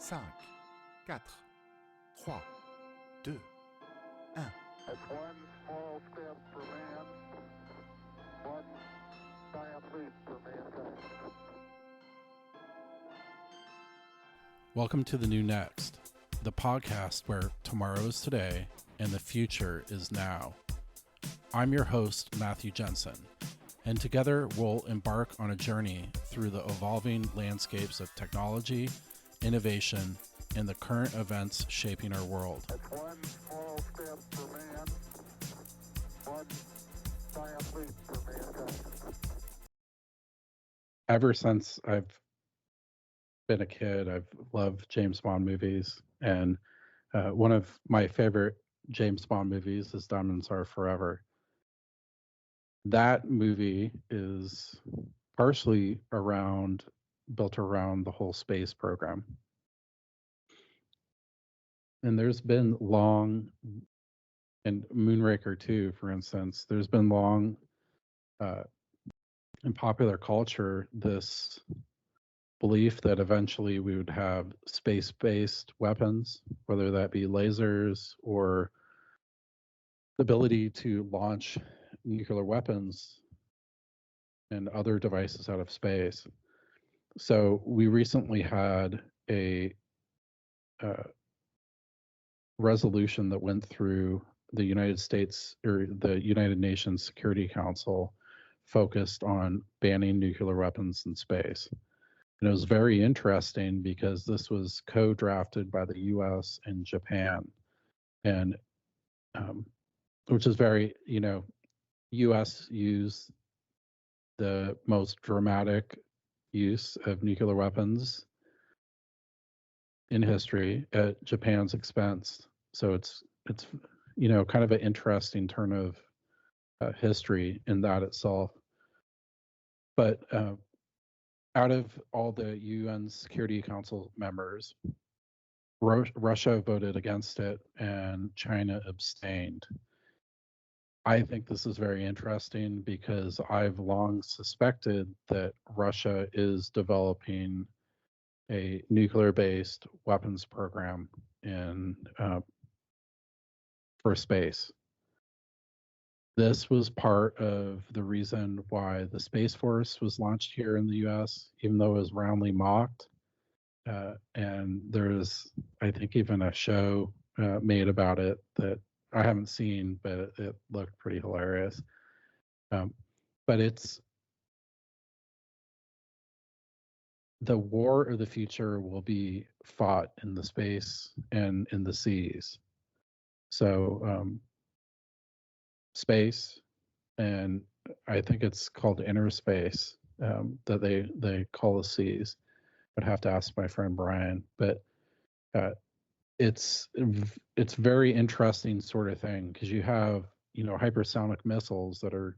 5, 4, 3, 2, 1. That's one small step for man, one giant leap for mankind. Welcome to The New Next, the podcast where tomorrow is today and the future is now. I'm your host, Matthew Jensen, and together we'll embark on a journey through the evolving landscapes of technology, innovation, and the current events shaping our world. That's one small step for man, one giant leap for mankind. Ever since I've been a kid, I've loved James Bond movies, and one of my favorite James Bond movies is Diamonds Are Forever. That movie is partially built around the whole space program. And there's been long, and Moonraker too, for instance, there's been long in popular culture this belief that eventually we would have space-based weapons, whether that be lasers or the ability to launch nuclear weapons and other devices out of space. So we recently had a resolution that went through the United States or the United Nations Security Council focused on banning nuclear weapons in space. And it was very interesting because this was co-drafted by the US and Japan. And which is very, US used the most dramatic use of nuclear weapons in history at Japan's expense. So it's kind of an interesting turn of history in that itself. But out of all the UN Security Council members, Russia voted against it and China abstained. I think this is very interesting because I've long suspected that Russia is developing a nuclear-based weapons program for space. This was part of the reason why the Space Force was launched here in the U.S., even though it was roundly mocked. And there's, I think, even a show made about it that I haven't seen, but it looked pretty hilarious. But it's the war of the future will be fought in the space and in the seas. So space, and I think it's called inner space that they call the seas. I'd have to ask my friend Brian, but it's very interesting sort of thing because you have hypersonic missiles that are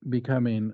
becoming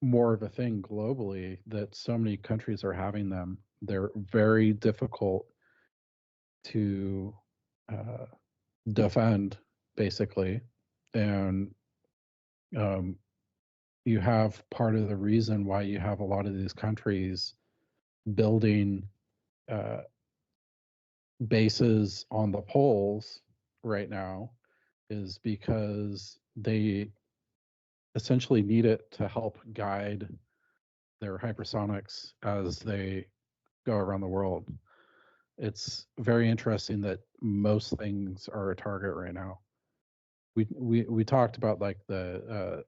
more of a thing globally, that so many countries are having them. They're very difficult to defend, basically, and you have part of the reason why you have a lot of these countries building bases on the poles right now is because they essentially need it to help guide their hypersonics as they go around the world. It's very interesting that most things are a target right now. We talked about like the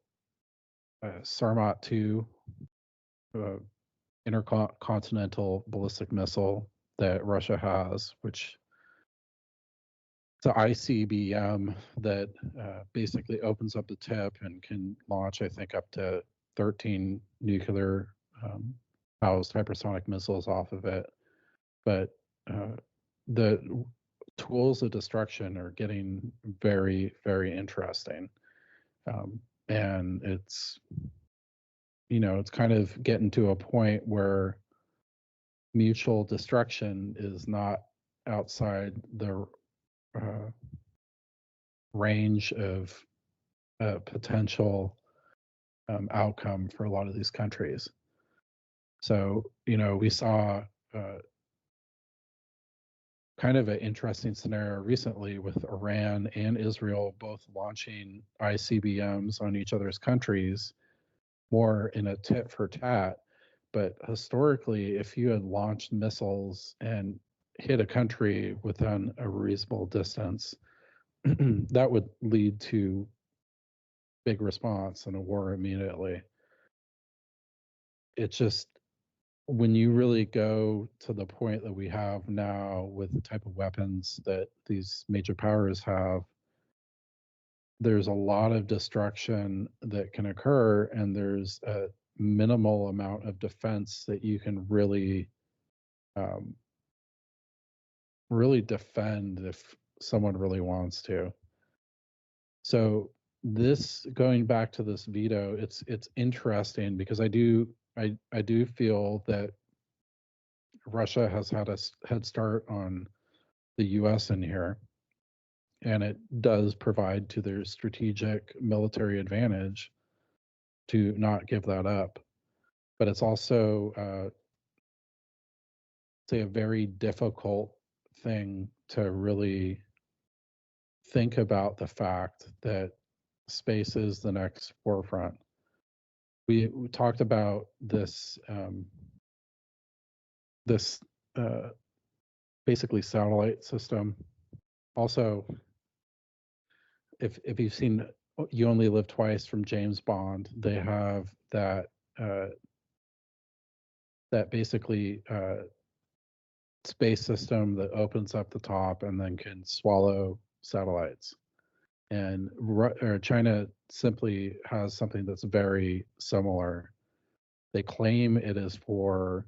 Sarmat 2 intercontinental ballistic missile that Russia has, which it's an ICBM that basically opens up the tip and can launch, I think, up to 13 nuclear housed hypersonic missiles off of it. But the tools of destruction are getting very, very interesting. And it's kind of getting to a point where mutual destruction is not outside the range of potential outcome for a lot of these countries. So, we saw kind of an interesting scenario recently with Iran and Israel both launching ICBMs on each other's countries, more in a tit for tat. But historically, if you had launched missiles and hit a country within a reasonable distance, that would lead to big response and a war immediately. It's just when you really go to the point that we have now with the type of weapons that these major powers have, there's a lot of destruction that can occur, and there's a minimal amount of defense that you can really really defend if someone really wants to. So this, going back to this veto, it's interesting because I do feel that Russia has had a head start on the US in here, and it does provide to their strategic military advantage to not give that up. But it's also say a very difficult thing to really think about the fact that space is the next forefront. We talked about this this basically satellite system. Also, if you've seen You Only Live Twice from James Bond, they have that that basically space system that opens up the top and then can swallow satellites. And China simply has something that's very similar. They claim it is for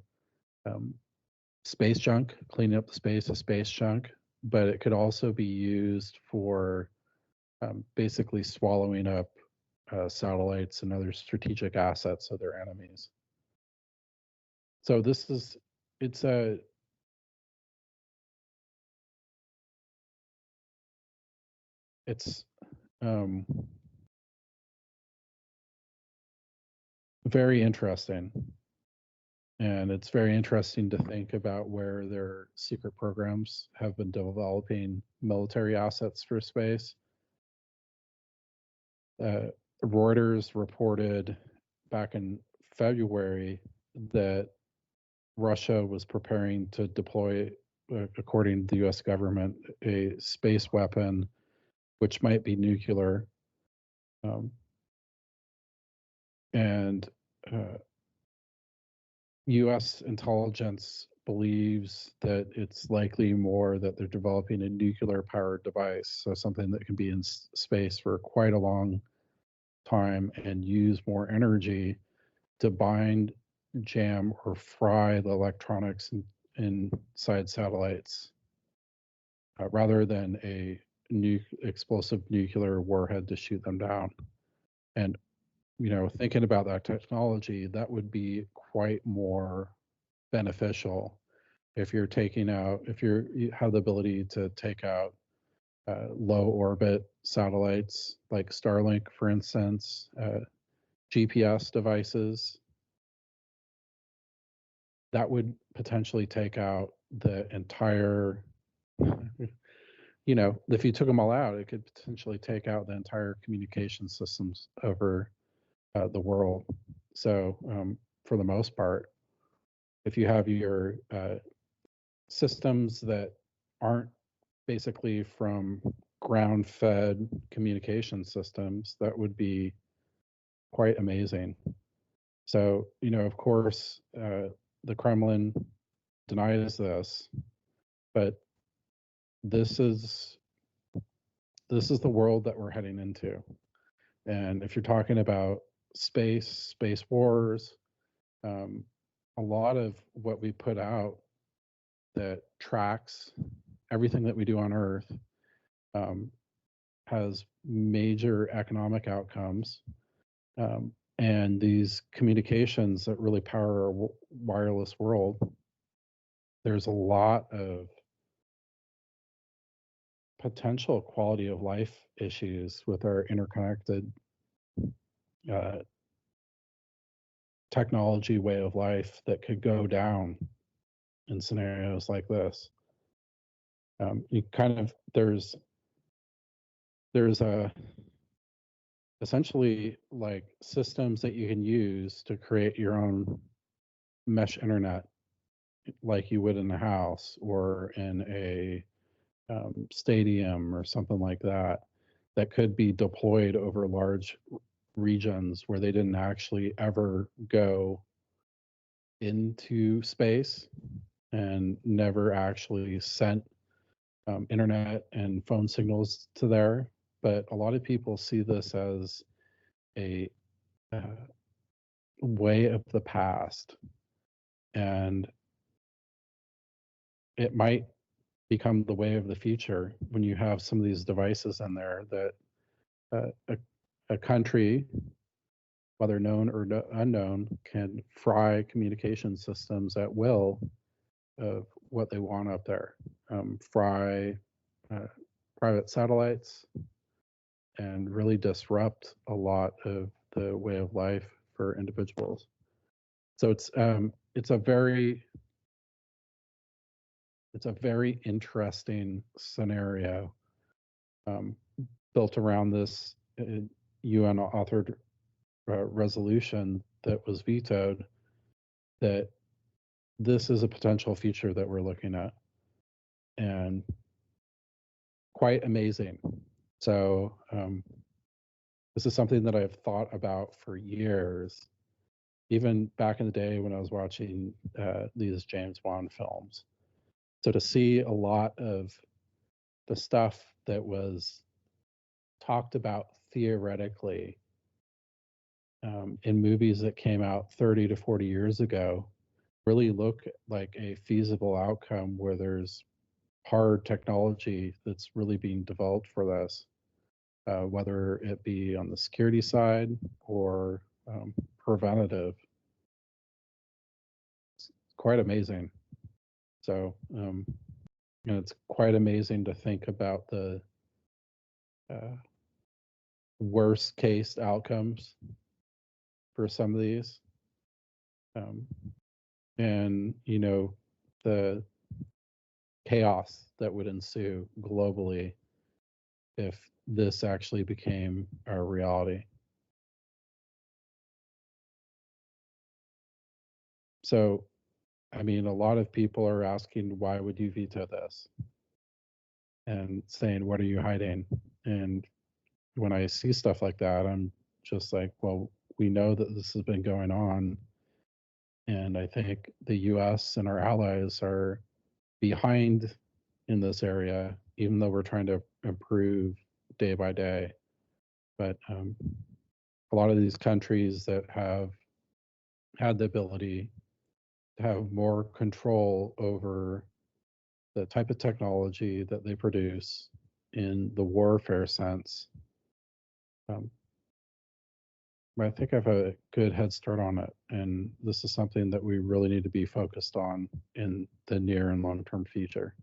space junk, cleaning up the space of space junk, but it could also be used for basically swallowing up satellites and other strategic assets of their enemies. So this is, it's a, it's very interesting. And it's very interesting to think about where their secret programs have been developing military assets for space. Reuters reported back in February that Russia was preparing to deploy, according to the US government, a space weapon, which might be nuclear. And US intelligence believes that it's likely more that they're developing a nuclear powered device, so something that can be in space for quite a long time and use more energy to bind, jam, or fry the electronics inside satellites, rather than a explosive nuclear warhead to shoot them down. And thinking about that technology, that would be quite more beneficial if you're you have the ability to take out low orbit satellites like Starlink, for instance, GPS devices. That would potentially take out the entire, if you took them all out, it could potentially take out the entire communication systems over the world. So for the most part, if you have your systems that aren't basically from ground-fed communication systems, that would be quite amazing. So, of course, the Kremlin denies this, but this is the world that we're heading into. And if you're talking about space wars, a lot of what we put out that tracks everything that we do on Earth has major economic outcomes. And these communications that really power our wireless world, there's a lot of potential quality of life issues with our interconnected technology way of life that could go down in scenarios like this. You kind of there's a essentially like systems that you can use to create your own mesh internet, like you would in a house or in a stadium or something like that, that could be deployed over large regions where they didn't actually ever go into space and never actually sent internet and phone signals to there. But a lot of people see this as a way of the past, and it might become the way of the future when you have some of these devices in there that a country, whether known or unknown, can fry communication systems at will of what they want up there. Fry private satellites and really disrupt a lot of the way of life for individuals. So it's a very interesting scenario built around this UN authored resolution that was vetoed, that this is a potential future that we're looking at, and quite amazing. So this is something that I've thought about for years, even back in the day when I was watching these James Bond films. So to see a lot of the stuff that was talked about theoretically in movies that came out 30 to 40 years ago really look like a feasible outcome, where there's hard technology that's really being developed for this, whether it be on the security side or preventative. It's quite amazing. So, it's quite amazing to think about the worst case outcomes for some of these. And, the chaos that would ensue globally if this actually became our reality. So, I mean, a lot of people are asking, why would you veto this? And saying, what are you hiding? And when I see stuff like that, I'm just like, well, we know that this has been going on. And I think the US and our allies are behind in this area, even though we're trying to improve day by day. But a lot of these countries that have had the ability to have more control over the type of technology that they produce in the warfare sense, I think I have a good head start on it. And this is something that we really need to be focused on in the near and long-term future.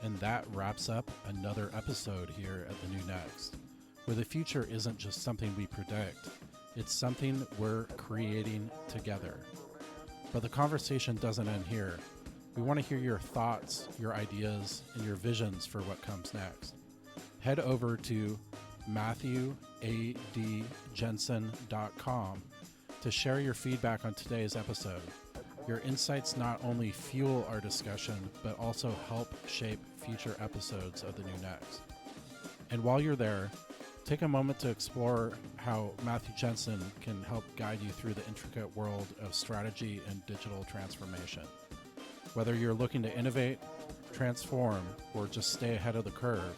And that wraps up another episode here at the New Next, where the future isn't just something we predict, it's something we're creating together. But the conversation doesn't end here. We want to hear your thoughts, your ideas, and your visions for what comes next. Head over to MatthewADJensen.com to share your feedback on today's episode. Your insights not only fuel our discussion, but also help shape future episodes of the New Next. And while you're there, take a moment to explore how Matthew Jensen can help guide you through the intricate world of strategy and digital transformation. Whether you're looking to innovate, transform, or just stay ahead of the curve,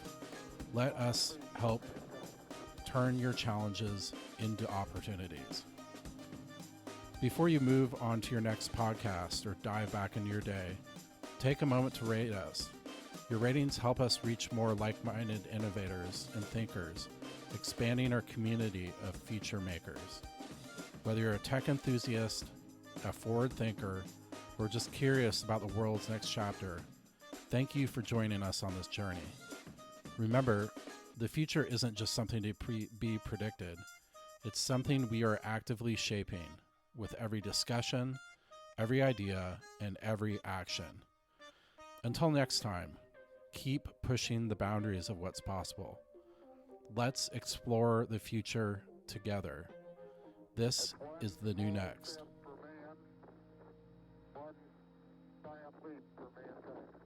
let us help turn your challenges into opportunities. Before you move on to your next podcast or dive back into your day, take a moment to rate us. Your ratings help us reach more like-minded innovators and thinkers, expanding our community of future makers. Whether you're a tech enthusiast, a forward thinker, or just curious about the world's next chapter, thank you for joining us on this journey. Remember, the future isn't just something to be predicted. It's something we are actively shaping with every discussion, every idea, and every action. Until next time, keep pushing the boundaries of what's possible. Let's explore the future together. This is The New Next.